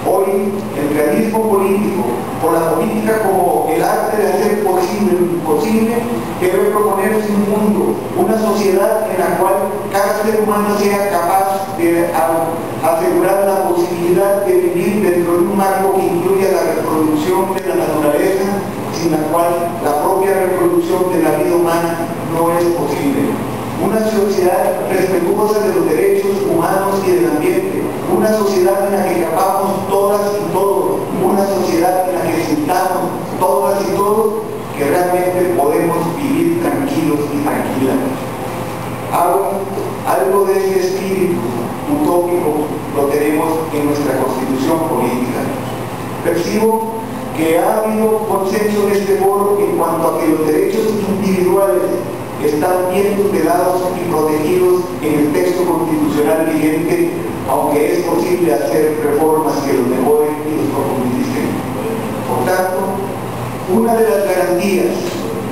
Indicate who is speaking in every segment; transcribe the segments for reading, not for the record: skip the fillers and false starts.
Speaker 1: Hoy, el realismo político, por la política como el arte de hacer posible lo imposible, debe proponerse un mundo, una sociedad en la cual cada ser humano sea capaz de asegurar la posibilidad de vivir dentro de un marco que incluya la reproducción de la naturaleza, sin la cual la propia reproducción de la vida humana no es posible. Una sociedad respetuosa de los derechos humanos y del ambiente, una sociedad en la que capamos todas y todos, una sociedad en la que sintamos todas y todos que realmente podemos vivir tranquilos y tranquilas. Algo de ese espíritu utópico lo tenemos en nuestra constitución política. Percibo que ha habido consenso en este foro en cuanto a que los derechos individuales están bien tutelados y protegidos en el texto constitucional vigente, aunque es posible hacer reformas que los mejoren y los profundicen. Por tanto, una de las garantías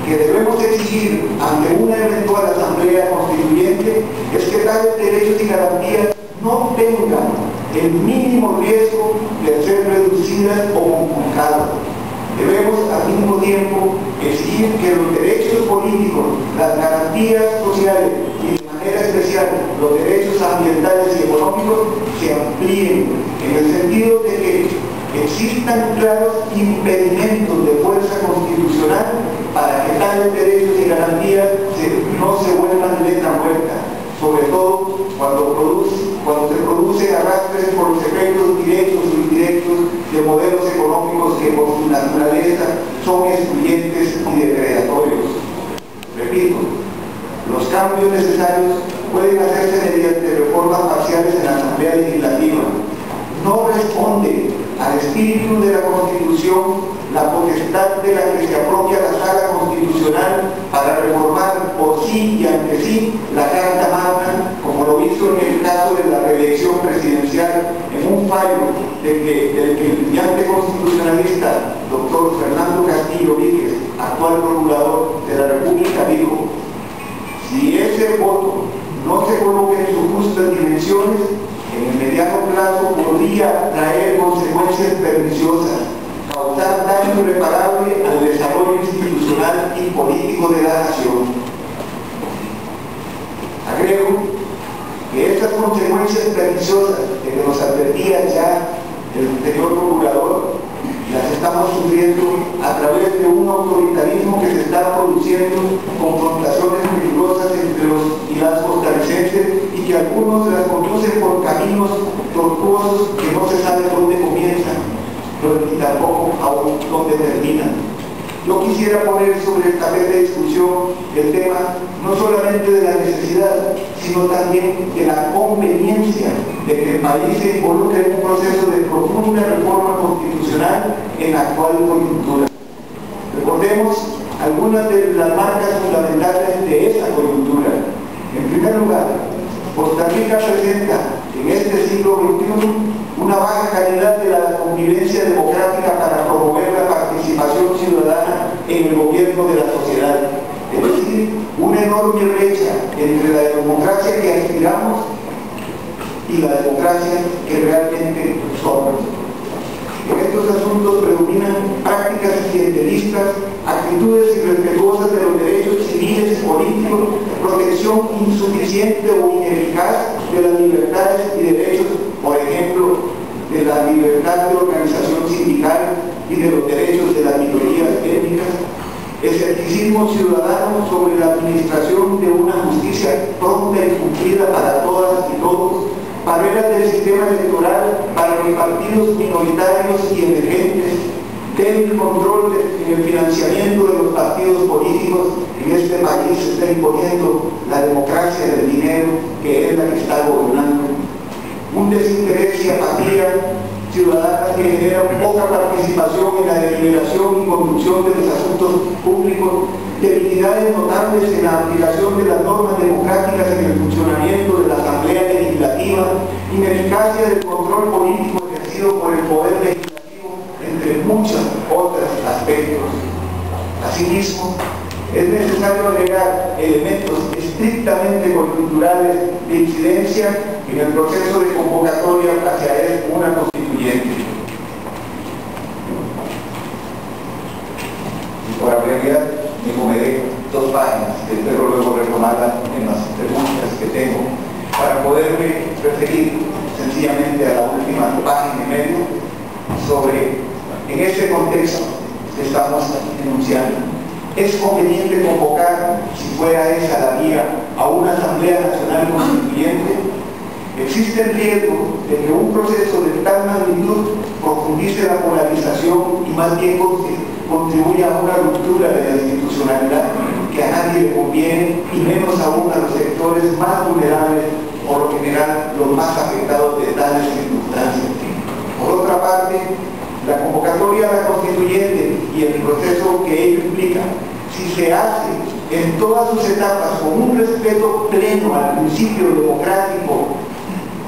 Speaker 1: que debemos exigir ante una eventual asamblea constituyente es que tales derechos y garantías no tengan el mínimo riesgo de ser reducidas o conculcadas. Debemos al mismo tiempo exigir que los derechos políticos, las garantías sociales y de manera especial los derechos ambientales y económicos se amplíen en el sentido de que existan claros impedimentos de fuerza constitucional para que tales derechos y garantías no se vuelvan letra muerta, sobre todo cuando se producen arrastres por los efectos directos o indirectos de modelos económicos que por su naturaleza son excluyentes y depredatorios. Repito, los cambios necesarios pueden hacerse mediante reformas parciales en la Asamblea Legislativa. No responde al espíritu de la Constitución la potestad de la que se apropia la Sala Constitucional para reformar por sí y ante sí la Carta Magna, como lo hizo en el caso de la reelección presidencial, en un fallo del que el brillante constitucionalista doctor Fernando Castillo Víquez, actual procurador de la República, dijo: si ese voto no se coloca en sus justas dimensiones, en el mediano plazo podría traer consecuencias perniciosas, causar daño irreparable al desarrollo institucional y político de la nación. Agrego que estas consecuencias perniciosas de que nos advertía ya el anterior procurador, las estamos sufriendo a través de un autoritarismo que se está produciendo, confrontaciones peligrosas entre los y las costarricenses, y que algunos las conducen por caminos tortuosos que no se sabe dónde comienzan, pero ni tampoco aún dónde terminan. Yo quisiera poner sobre el tapete de discusión el tema no solamente de la necesidad, sino también de la conveniencia de que el país se involucre en un proceso de profunda reforma constitucional en la actual coyuntura. Recordemos algunas de las marcas fundamentales de esa coyuntura. En primer lugar, Costa Rica presenta en este siglo XXI una baja calidad de la convivencia democrática para promover la participación ciudadana en el gobierno de la sociedad. Es decir, una enorme brecha entre la democracia que aspiramos y la democracia que realmente somos. En estos asuntos predominan prácticas clientelistas, actitudes irrespetuosas de los derechos civiles y políticos, protección insuficiente o ineficaz de las libertades y derechos, por ejemplo, de la libertad de organización sindical y de los derechos de las minorías étnicas, escepticismo ciudadano sobre la administración de una justicia pronta y cumplida para todas y todos, barreras del sistema electoral para los partidos minoritarios y emergentes, débil control en el financiamiento de los partidos políticos. En este país se está imponiendo la democracia del dinero, que es la que está gobernando, un desinterés y apatía ciudadana que genera poca participación en la deliberación y conducción de los asuntos públicos, debilidades notables en la aplicación de las normas democráticas en el funcionamiento de la Asamblea Legislativa, ineficacia del control político ejercido por el Poder Legislativo, entre muchos otros aspectos. Asimismo, es necesario agregar elementos estrictamente coyunturales de incidencia en el proceso de convocatoria hacia una constituyente. estamos enunciando. Es conveniente convocar, si fuera esa la vía, a una Asamblea Nacional Constituyente. Existe el riesgo de que un proceso de tal magnitud profundice la polarización y más bien contribuya a una ruptura de la institucionalidad que a nadie le conviene, y menos aún a los sectores más vulnerables, por lo general los más afectados de tales circunstancias. Por otra parte, la convocatoria a la constituyente y el proceso que ello implica, si se hace en todas sus etapas con un respeto pleno al principio democrático,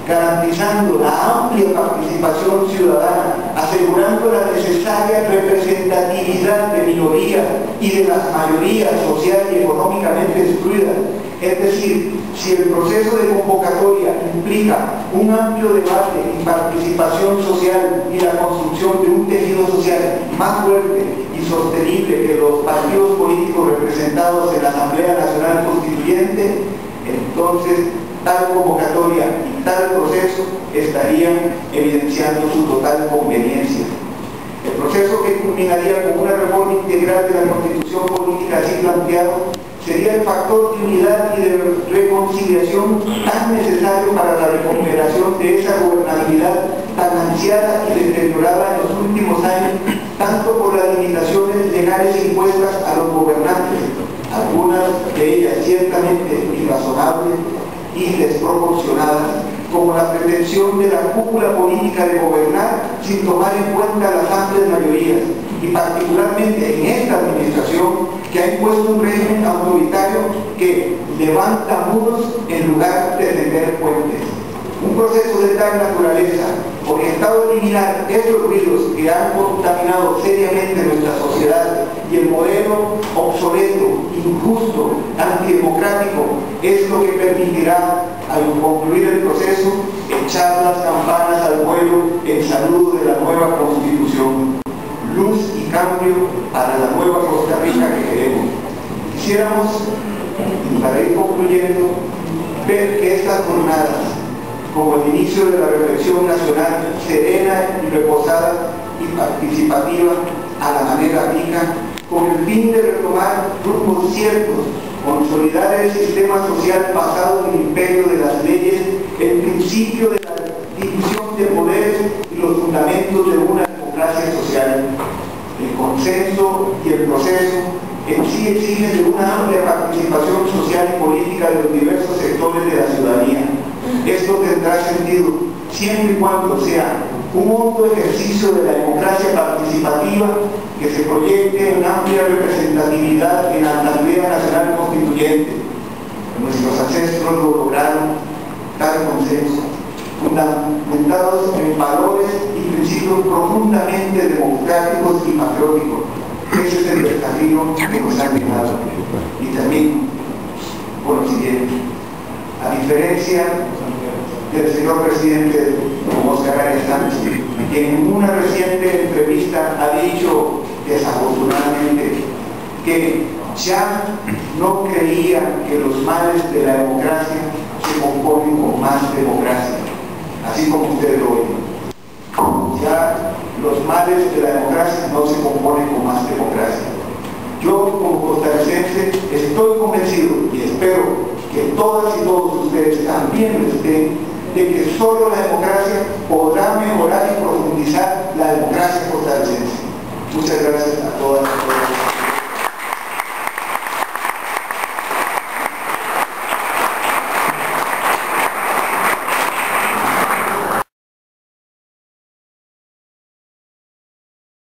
Speaker 1: garantizando la amplia participación ciudadana, asegurando la necesaria representatividad de minorías y de las mayorías social y económicamente excluidas. Es decir, si el proceso de convocatoria implica un amplio debate y participación social y la construcción de un tejido social más fuerte y sostenible que los partidos políticos representados en la Asamblea Nacional Constituyente, entonces tal convocatoria y tal proceso estarían evidenciando su total conveniencia. El proceso que culminaría con una reforma integral de la Constitución política así planteado sería el factor de unidad y de reconciliación tan necesario para la recuperación de esa gobernabilidad tan ansiada y deteriorada en los últimos años, tanto por las limitaciones legales impuestas a los gobernantes, algunas de ellas ciertamente irrazonables y desproporcionadas, como la pretensión de la cúpula política de gobernar sin tomar en cuenta las amplias mayorías, y particularmente en esta administración que ha impuesto un régimen autoritario que levanta muros en lugar de tender puentes. Un proceso de tal naturaleza, orientado a eliminar estos ruidos que han contaminado seriamente nuestra sociedad y el modelo obsoleto, injusto, antidemocrático, es lo que permitirá, al concluir el proceso, echar las campanas al vuelo en saludo de la nueva Constitución. Luz y cambio para la nueva Costa Rica que queremos. Quisiéramos, para ir concluyendo, ver que estas jornadas, como el inicio de la reflexión nacional serena y reposada y participativa a la manera rica, con el fin de retomar rumos ciertos, consolidar el sistema social basado en el imperio de las leyes, el principio de la división de poderes y los fundamentos de una democracia social. El consenso y el proceso en sí exigen de una amplia participación social y política de los diversos sectores de la ciudadanía. Esto tendrá sentido siempre y cuando sea un hondo ejercicio de la democracia participativa que se proyecte en amplia representatividad en la Asamblea Nacional Constituyente. Nuestros ancestros lo lograron, tal consenso, fundamentados en valores y principios profundamente democráticos y patrióticos. Ese es el desafío que nos ha dejado. Y también, por lo siguiente, a diferencia del señor presidente Óscar Arias Sánchez, que en una reciente entrevista ha dicho desafortunadamente que ya no creía que los males de la democracia se componen con más democracia, así como ustedes lo ven. Ya los males de la democracia no se componen con más democracia. Yo, como costarricense, estoy convencido y espero que todas y todos ustedes también lo estén, de que solo la democracia podrá mejorar y profundizar la democracia costarricense. Muchas gracias.